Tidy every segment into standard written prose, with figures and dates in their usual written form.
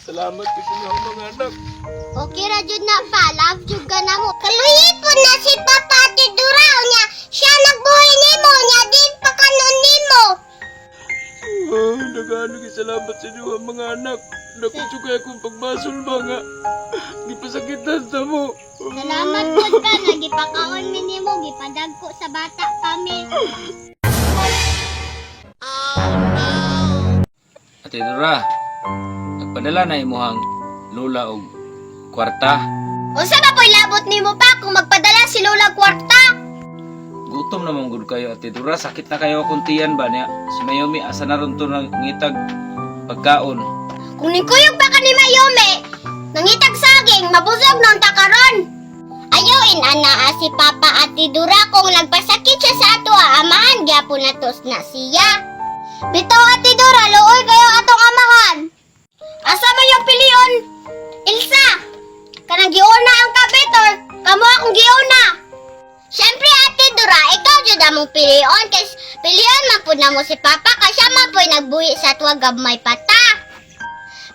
Salamat kasi nga mga anak. Okay ra jud na pa, love jud ka na mo. Kaluyipon na si Papa Ate Duraw niya. Siya nagbuhay nimo niya, di pa kanon nimo. Nagano salamat sa inyo mga anak. Nakutsugay akong pagbasol mga. Di pa sakitan sa mo. Salamat jud ka, nagipakaon mi nimo, gipadagko sa bata kami. Ate Dora, nagpadala na imuhang lola og kwarta. Unsa ba po'y labot nimo pa kung magpadala si Lola kwarta? Gutom naman gud kayo, Ate Dora. Sakit na kayo akong tiyan ba niya? Si Mayumi, asa na ron to nang ngitag pagkaon. Kung nikuyog pa ka ni Mayome, nangitag saging, mabusog nung takaron. Ayuin ana si Papa Ate Dura kung nagpasakit siya sa ato amahan, gyapon natos na siya. Bitaw Ate Dura, luoy kayo atong amahan. Asa mo yung piliyon? Ilsa, kanang giuna ang kapitor, kamo akong giuna. Siyempre Ate Dura, ikaw jud among piliyon kay piliyon man pud namo si Papa kasi siya man po'y nagbuhi sa tuwa gabmay pata.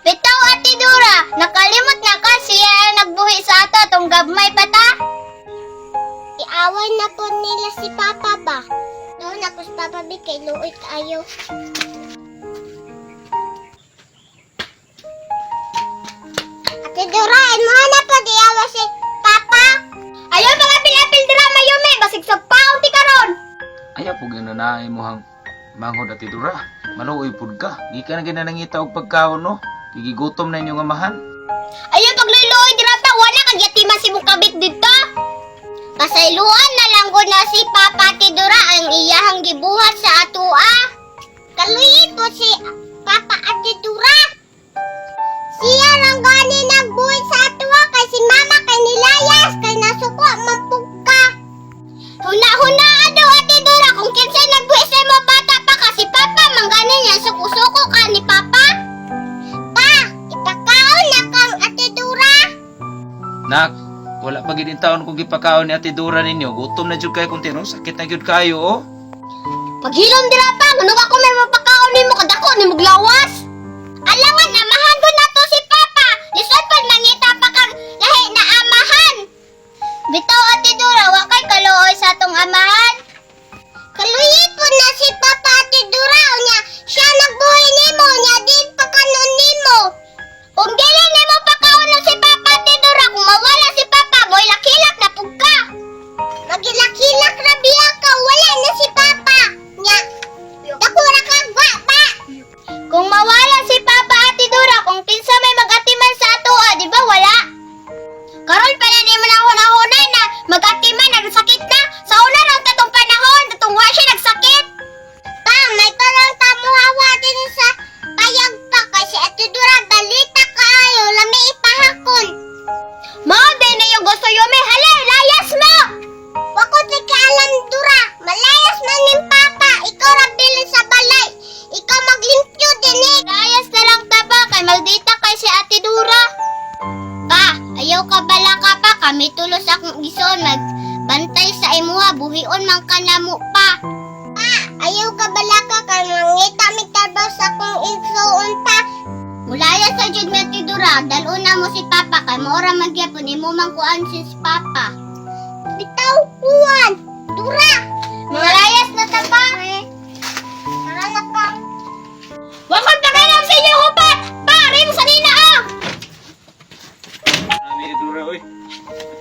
Bitaw Ate Dura, nakalimot na ka siya nagbuhi sa ato tong gabmay pata. Iaway na po nila si Papa ba? Noon ako si Papa B kay luoy kayo. Ate Dura, mo na po diawa si Papa. Ayaw mga pilapil dira Mayome, basig sa paon ti karon. Ayaw po gina na imuhang manghod, Ate Dora. Maluoy pud ka. Di ka na ginanangita og pagkaon, no? Gigigutom na inyong amahan. Ayaw pagluloy dira pa, wala kag yatiman si mong kabit dito. Pasayloan na lang ko na si Papa Ate Dura ang iyahang gibuhat sa atua. Kaluyi po si Papa Ate Dura. Siya lang gani nagbuhat sa atua kay si Mama kay nilayas kay nasuko mampugka. Huna-huna daw Ate Dura kung kinsay nagbuhat sa mo bata pa kasi Papa manggani niya suko-suko ka ni Papa. Pa, ipakaon na kang Ate Dura. Nak, wala pa gid taon kung gipakaon ni Ate Dora ninyo. Gutom na jud kayo kung tinong sakit na jud kayo, oh. Paghilom dira pa, kuno ako may mapakaon nimo kadako ni muglawas. Alangan amahan ko na to si Papa. Lisod pag nangita pa kag lahi na amahan. Bitaw Ate Dura, wa kay kaluoy sa atong amahan. Kaluyi po na si Papa Ate Dura niya. Siya nagbuhay nimo niya, di pa kanon nimo. Kung dili nimo pakaon na si Papa Ate Dura, kung mawala si Papa, mo'y lakilak na pugka. Magilak-hilak na biya ka, wala na si Papa. Nya, dakura kang baba. Kung mawala si Papa Ate Dura, kung kinsa may mag-atiman sa atoa, di ba wala? Karon pa na nimo na hunahunay na mag-atiman, nagsakit na. Sa una ng tatong panahon, tatong wa siya nagsakit. Pa, may parang tamuhawa din sa payag pa kasi Ate Dura, balita kaayo, lami ipahakon. Mao din na yung gusto yume, halay, layas mo! Wako di ka alam Dura, malayas man ning Papa, ikaw ra bilin sa balay. Ikaw maglimpyo din eh. Layas na lang taba, kay maldita kay si Ate Dura. Pa, ayaw ka bala ka pa, kami tulos akong ison, magbantay sa imuha, buhion man ka na mo pa. Pa, ayaw ka bala ka, kay mangita mi trabaho sa akong ison pa. Mulaya sa jud mi Ate Dura, daluna mo si Papa, kay maora magyapon, imo man kuan si Papa. Bitaw kuan, Dura! Mga layas na taba. Tara na ka. Wakon pa kayo sa inyo hupat! Pare mo sa nina ah! Ate Dora, oy.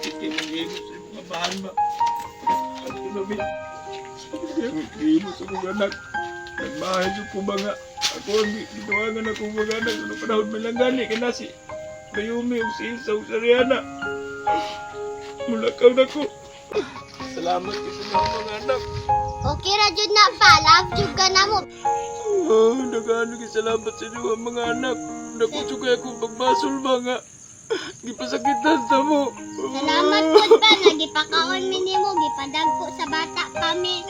Sakit kayo mag-iimo sa mga amahan ba? At ko namin. Mag-iimo sa mga anak. Nagmahay yung kumanga. Ako ang ginawangan akong mga anak. Ano panahon may lang gani ka na si Mayumi o si Ilsa o si Rihanna. Mulakaw na ko. Salamat kasi nga mga anak. Okay ra jud na pa, love jud ka na mo. Nagano salamat sa inyo mga anak. Nakutsugay akong pagbasol mga. Gipasakitan sa mo. Salamat jud pa, nagipakaon mi nimo, gipadagko sa bata kami.